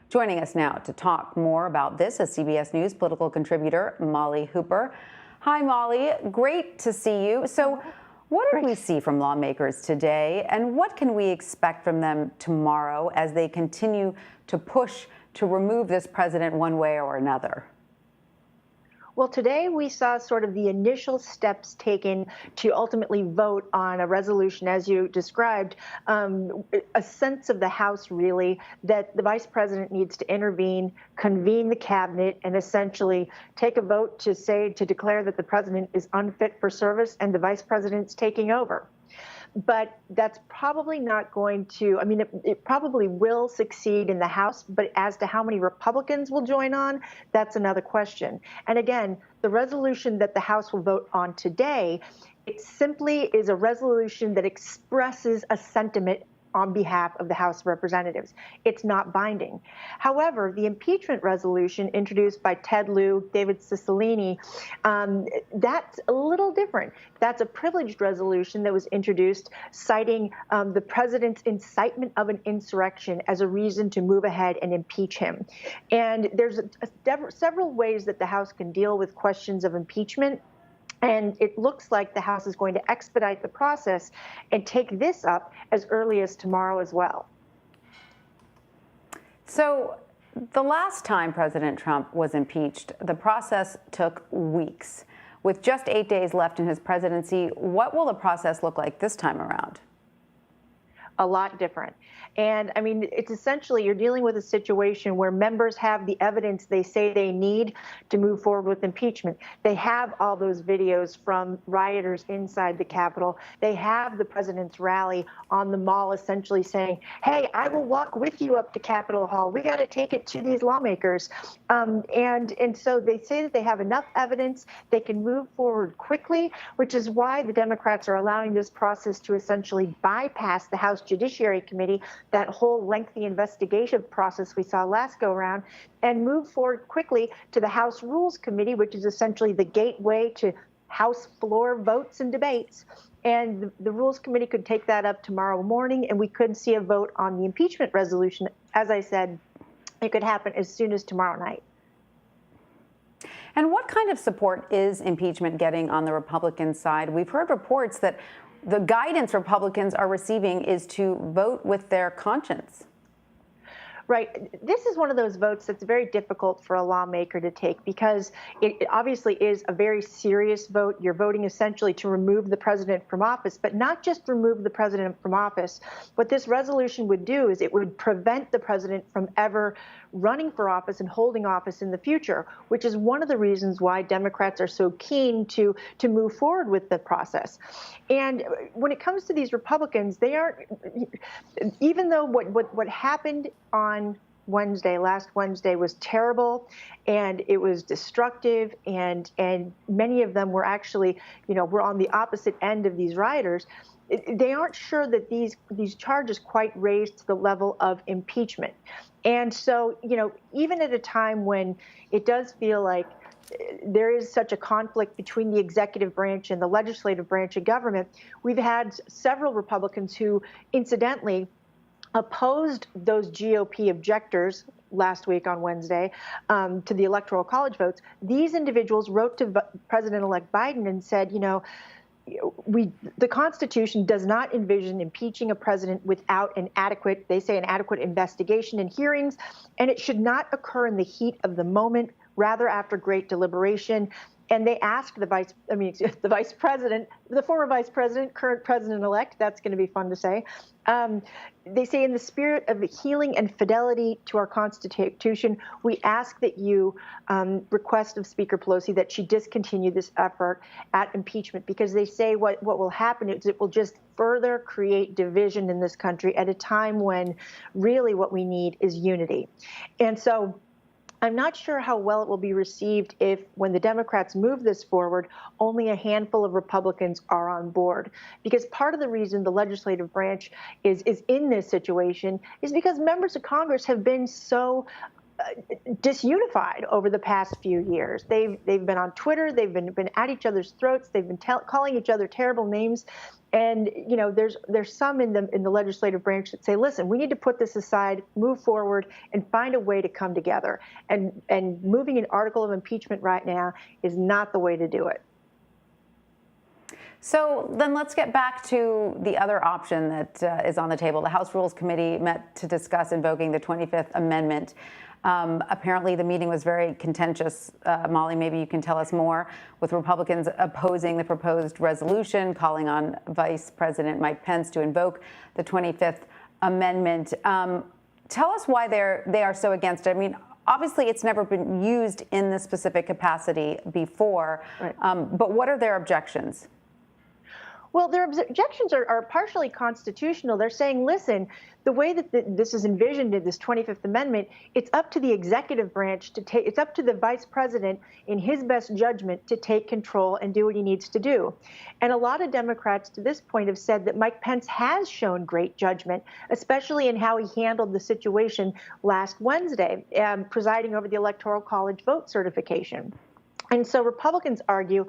Joining us now to talk more about this is CBS News political contributor Molly Hooper. Hi, Molly. Great to see you. So what did we see from lawmakers today, and what can we expect from them tomorrow as they continue to push to remove this president one way or another? Well, today we saw sort of the initial steps taken to ultimately vote on a resolution, as you described, a sense of the House, really, that the vice president needs to intervene, convene the cabinet, and essentially take a vote to declare that the president is unfit for service and the vice president's taking over. But that's probably not going to, it probably will succeed in the House, but as to how many Republicans will join on, that's another question. And again, the resolution that the House will vote on today, it simply is a resolution that expresses a sentiment on behalf of the House of Representatives. It's not binding. However, the impeachment resolution introduced by Ted Lieu, David Cicilline, that's a little different. That's a privileged resolution that was introduced citing the president's incitement of an insurrection as a reason to move ahead and impeach him. And there's several ways that the House can deal with questions of impeachment. And it looks like the House is going to expedite the process and take this up as early as tomorrow as well. So the last time President Trump was impeached, the process took weeks. With just 8 days left in his presidency, what will the process look like this time around? A lot different. And it's essentially you're dealing with a situation where members have the evidence they say they need to move forward with impeachment. They have all those videos from rioters inside the Capitol. They have the president's rally on the Mall essentially saying, hey, I will walk with you up to Capitol Hall. We got to take it to these lawmakers. And so they say that they have enough evidence. They can move forward quickly, which is why the Democrats are allowing this process to essentially bypass the House Judiciary Committee, that whole lengthy investigation process we saw last go around, and move forward quickly to the House Rules Committee, which is essentially the gateway to House floor votes and debates. And the Rules Committee could take that up tomorrow morning, and we could see a vote on the impeachment resolution. As I said, it could happen as soon as tomorrow night. And what kind of support is impeachment getting on the Republican side? We've heard reports that the guidance Republicans are receiving is to vote with their conscience. Right. This is one of those votes that's very difficult for a lawmaker to take because it obviously is a very serious vote. You're voting essentially to remove the president from office, but not just remove the president from office. What this resolution would do is it would prevent the president from ever running for office and holding office in the future, which is one of the reasons why Democrats are so keen to move forward with the process. And when it comes to these Republicans, they aren't, even though what happened on last Wednesday was terrible and it was destructive and many of them were actually, were on the opposite end of these rioters, they aren't sure that these charges quite raise to the level of impeachment. And so, even at a time when it does feel like there is such a conflict between the executive branch and the legislative branch of government, we've had several Republicans who, incidentally, opposed those GOP objectors last week on Wednesday to the Electoral College votes. These individuals wrote to President-elect Biden and said, the Constitution does not envision impeaching a president without an adequate investigation and hearings, and it should not occur in the heat of the moment, rather after great deliberation. And they asked the vice president, the former vice president, current president-elect, that's going to be fun to say. They say, in the spirit of healing and fidelity to our Constitution, we ask that you request of Speaker Pelosi that she discontinue this effort at impeachment, because they say what will happen is it will just further create division in this country at a time when really what we need is unity. And so I'm not sure how well it will be received if, when the Democrats move this forward, only a handful of Republicans are on board. Because part of the reason the legislative branch is in this situation is because members of Congress have been so disunified over the past few years. They've been on Twitter. They've been at each other's throats. They've been calling each other terrible names. And there's some in the legislative branch that say, listen, we need to put this aside, move forward, and find a way to come together. And moving an article of impeachment right now is not the way to do it. So then let's get back to the other option that is on the table. The House Rules Committee met to discuss invoking the 25th Amendment. Apparently, the meeting was very contentious. Molly, maybe you can tell us more, with Republicans opposing the proposed resolution, calling on Vice President Mike Pence to invoke the 25th Amendment. Tell us why they are so against it. I mean, obviously, it's never been used in this specific capacity before, right. But what are their objections? Well, their objections are partially constitutional. They're saying, listen, the way that this is envisioned in this 25th Amendment, it's up to the executive branch to take, it's up to the vice president in his best judgment to take control and do what he needs to do. And a lot of Democrats to this point have said that Mike Pence has shown great judgment, especially in how he handled the situation last Wednesday, presiding over the Electoral College vote certification. And so Republicans argue,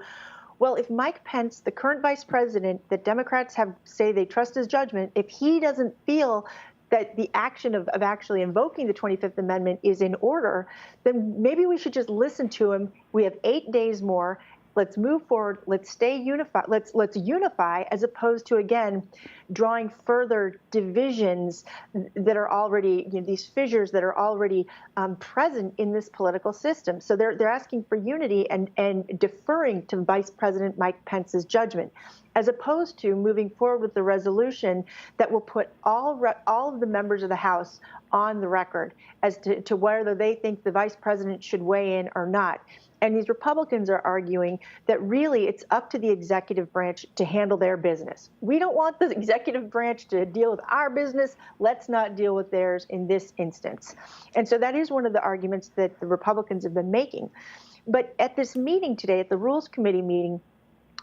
well, if Mike Pence, the current vice president that Democrats say they trust his judgment, if he doesn't feel that the action of actually invoking the 25th Amendment is in order, then maybe we should just listen to him. We have 8 days more. Let's move forward. Let's stay unified. Let's unify, as opposed to, again, drawing further divisions that are already, these fissures that are already present in this political system. So they're asking for unity and deferring to Vice President Mike Pence's judgment, as opposed to moving forward with the resolution that will put all of the members of the House on the record as to whether they think the vice president should weigh in or not. And these Republicans are arguing that really it's up to the executive branch to handle their business. We don't want the executive branch to deal with our business. Let's not deal with theirs in this instance. And so that is one of the arguments that the Republicans have been making. But at this meeting today, at the Rules Committee meeting,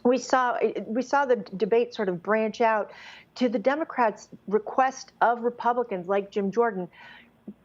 we saw the debate sort of branch out to the Democrats' request of Republicans like Jim Jordan.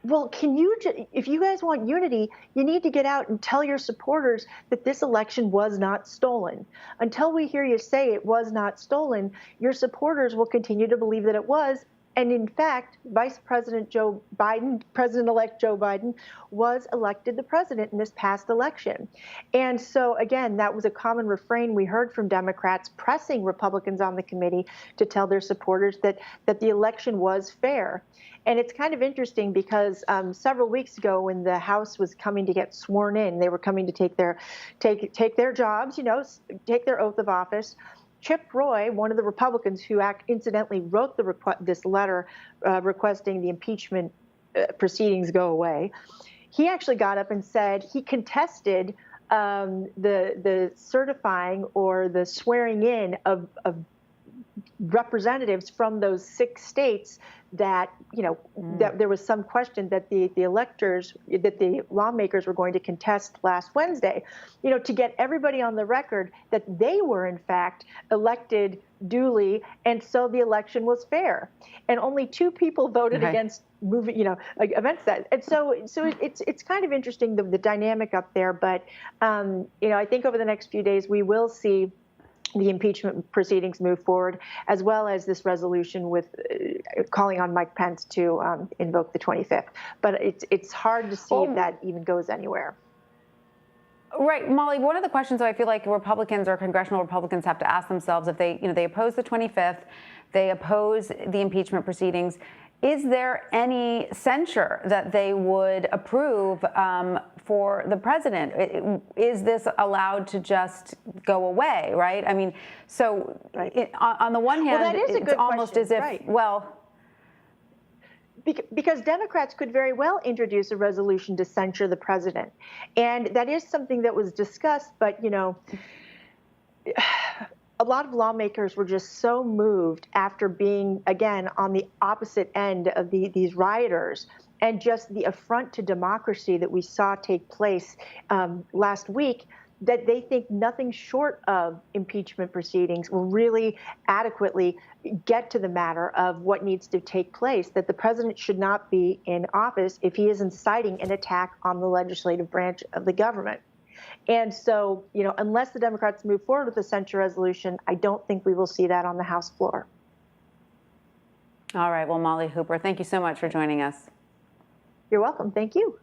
Well, if you guys want unity, you need to get out and tell your supporters that this election was not stolen. Until we hear you say it was not stolen, your supporters will continue to believe that it was. And in fact, President-elect Joe Biden was elected the president in this past election. And so, again, that was a common refrain we heard from Democrats pressing Republicans on the committee to tell their supporters that the election was fair. And it's kind of interesting because several weeks ago, when the House was coming to get sworn in, they were coming to take their jobs, take their oath of office. Chip Roy, one of the Republicans who incidentally wrote this letter requesting the impeachment proceedings go away, he actually got up and said he contested the certifying or the swearing in of representatives from those 6 states that, that there was some question that the electors, that the lawmakers were going to contest last Wednesday, to get everybody on the record that they were, in fact, elected duly, and so the election was fair. And only 2 people voted against moving, against that. And so it's kind of interesting, the dynamic up there. But, I think over the next few days, we will see the impeachment proceedings move forward, as well as this resolution with calling on Mike Pence to invoke the 25th. But it's hard to see if that even goes anywhere. Right, Molly. One of the questions that I feel like Republicans or congressional Republicans have to ask themselves, if they oppose the 25th, they oppose the impeachment proceedings, is there any censure that they would approve for the president? Is this allowed to just go away, right? I mean, so on the one hand, it's almost as if, because Democrats could very well introduce a resolution to censure the president. And that is something that was discussed, but, a lot of lawmakers were just so moved after being, again, on the opposite end of these rioters, and just the affront to democracy that we saw take place last week, that they think nothing short of impeachment proceedings will really adequately get to the matter of what needs to take place, that the president should not be in office if he is inciting an attack on the legislative branch of the government. And so, unless the Democrats move forward with the censure resolution, I don't think we will see that on the House floor. All right. Well, Molly Hooper, thank you so much for joining us. You're welcome. Thank you.